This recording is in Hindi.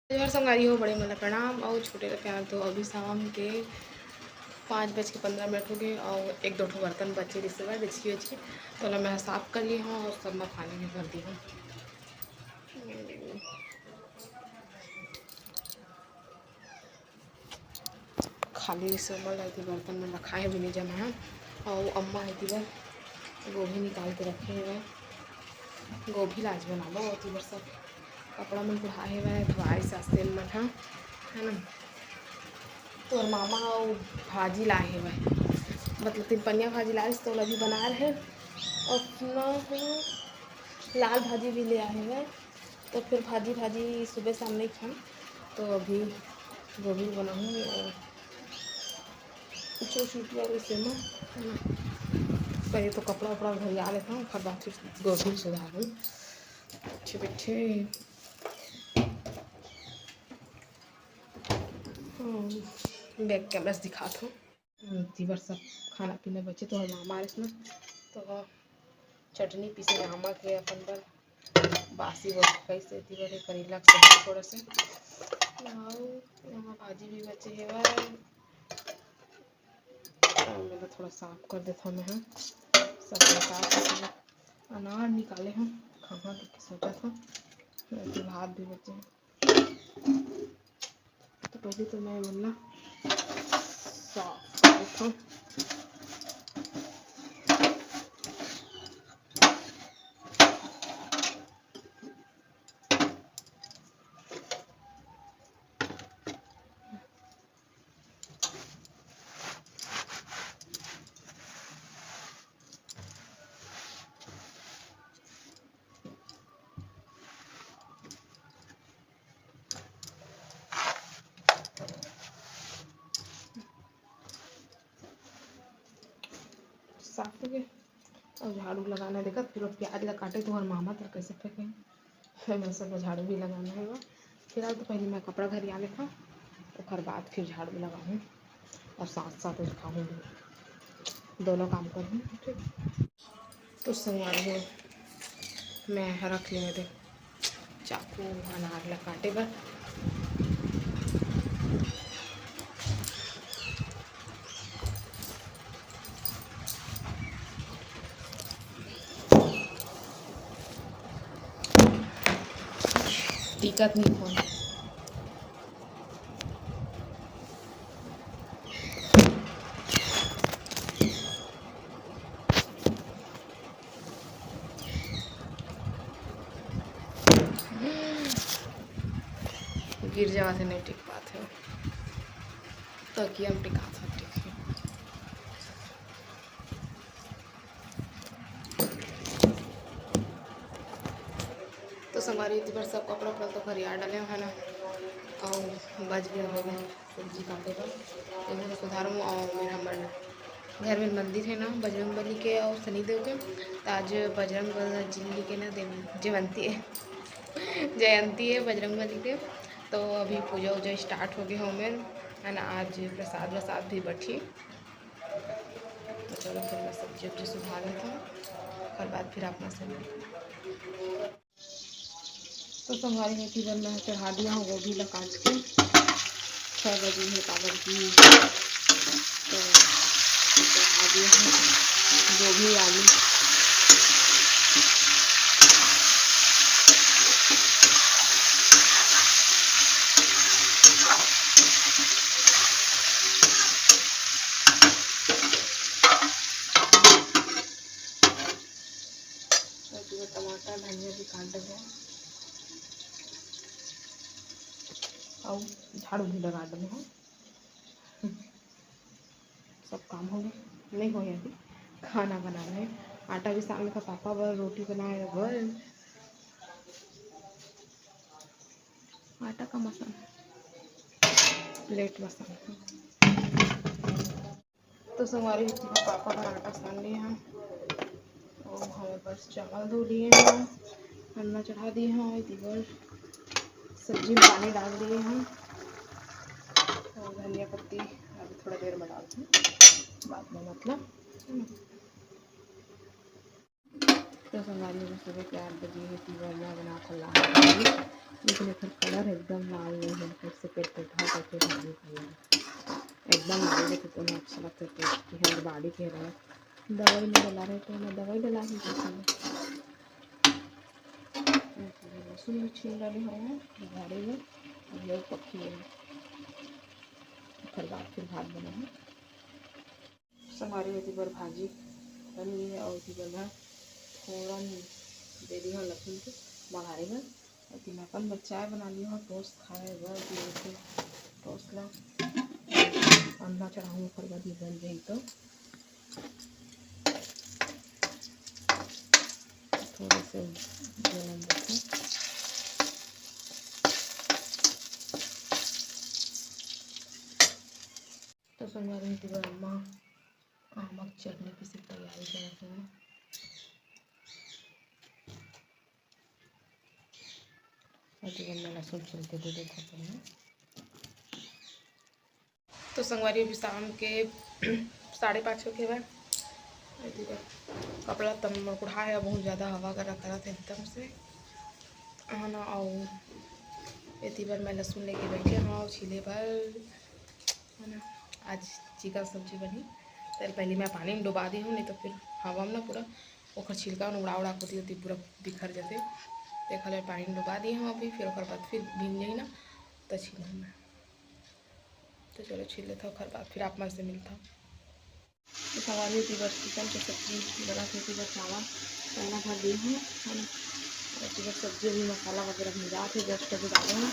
बार संगारी हो बड़े मतलब प्रणाम और छोटे प्यार। तो अभी शाम के 5:15 हो गए और एक दो ठो बर्तन बचे रिश्तेदार देखिए तो मैं साफ़ कर ली हूँ और सब मैं पानी में भर दी हूँ। खाली रिश्तेदार रहती बर्तन में रखा है भी नहीं जमा है। और अम्मा है बार गोभी निकाल के रखे हुए, गोभी लाज बना लो होती बार सब कपड़ा में कुढ़ाए हुए धोआई सास्ते में है ना। तो मामा और भाजी लाए हुए मतलब 3 पनिया भाजी लाए तो अभी बना रहे और अपना लाल भाजी भी ले आए हुए। तो फिर भाजी सुबह शाम नहीं खाएं तो अभी गोभी बनाऊँगी और छोटी वाली सेमा है ना। पहले तो कपड़ा वपड़ा घरिया लेता हूँ फिर बाद फिर गोभी सुधार लूँ। अच्छे बैठे बैग कैमरा से दिखाता हूँ। तीवर सब खाना पीना बचे तो मामा इसमें तो चटनी पीसे मामा के अपन पर बासी वो कैसे तीवर करेला सब्जी थोड़ा से यहाँ भाजी भी बचे है मैं थोड़ा साफ कर देता हूँ। मैं सब निकाल अनार निकाले हैं खाना के सोचा था भात भी बचे हैं। तो पहले तो मैं बोलना साफ कर देता हूँ। साफ हो गए और झाड़ू लगाना देखा फिर प्याज लगा काटे तो और मामा तो कैसे फेंके फिर मैं सब झाड़ू भी लगाना है। फिलहाल तो पहले मैं कपड़ा घर आ लेता तो फिर बाद फिर झाड़ू लगाऊँ और साथ साथ खाऊँगी दोनों काम करूँ। ठीक तो संगवारी मैं रख लेने दे चाकू अनार ला काटे बर। दिक्कत नहीं हो गिर जावा से नहीं टिक पाते हो तो कि हम टिका था ठीक है। तो संगवारी इतनी बार सब कपड़ा उपड़ा तो घरिया डाले है ना और बज गया हो गए सब्जी काटे पर इन्हें सुधारूँ। और मेरा मन घर में मंदिर है ना बजरंग बली के और शनिदेव के तो आज बजरंग जी के ना जयंती है बजरंग बली के। तो अभी पूजा वूजा स्टार्ट हो गई हमें है ना। आज प्रसाद वसाद भी बैठी तो चलो फिर मैं सब्जी वब्जी सुधार लेता हूँ फिर बाद फिर अपना से तो संभारी मेथी बन मैं चढ़ा दिया हूँ गोभी ला काट के 6 बजे है काबर की तो चढ़ा दिया हूँ गोभी आलू। टमाटर धनिया भी काट देंगे और झाड़ू भी लगा देंगे हैं। सब काम हो गए नहीं हो अभी खाना बनाना है। आटा भी सामने का पापा बर रोटी बनाए बर आटा का मसाला प्लेट मसाला तो संगवारी पापा का आटा सान लिए हैं और हमें बस चावल धो लिए हैं अन्ना चढ़ा दिए हैं दीवर सब्जी में पानी डाल दिए हैं और धनिया पत्ती अभी थोड़ा देर में डालती हूँ बाद में मतलब तो संगारी में सुबह के 8 बजे है तीवर में बना कर ला लेकिन फिर कलर एकदम लाल नहीं है, फिर से पेट पे ढा करके भाजी खाइए एकदम लाल लेते तो नहीं अच्छा लगता पेट की है बाड़ी के रहे दवाई नहीं डला रहे तो मैं दवाई डला ही लहसुन भी छील डाली हूँ गाड़ी में और ये पकी है फिर बाद फिर भात बना है संगारी में तीवर भाजी बनी है और तीवर में थोड़ा दे दी हूँ लहसुन के बघारी में और तीन चाय बना ली हूँ टोस्ट खाए बस टोस्ट ला अंडा चढ़ाऊँ फिर बाद बन जाए तो थोड़े से गरम रखें तो संगारी में अम्मा आमक चटनी की सी तैयारी करते हैं मैं लहसुन छिलके दे देते हैं। तो संगवारी अभी शाम के 5:30 के बाद कपड़ा तम कुढ़ा है बहुत ज़्यादा हवा कर रहा था एकदम से है ना और इतनी बार मैं लहसुन लेके बैठे हाँ छीले पर है ना आज चिकन सब्जी बनी तो पहले मैं पानी में डुबा दी हूँ नहीं तो फिर हवा में ना पूरा ओखर छिलका उड़ा उड़ा होती होती पूरा बिखर जाते देखा ले पानी में डुबा दी हूँ अभी फिर बाद फिर भीन जाई ना तो छील मैं तो चलो छील लेता हूँ बाद फिर आप मन से मिलता हूँ। तो सवाल तीवर चिकन की सब्जी बना के तीवर चावल पहला भर दी हूँ है ना और तीवर सब्जी भी मसाला वगैरह मिला थे जस्ट अभी डाले हैं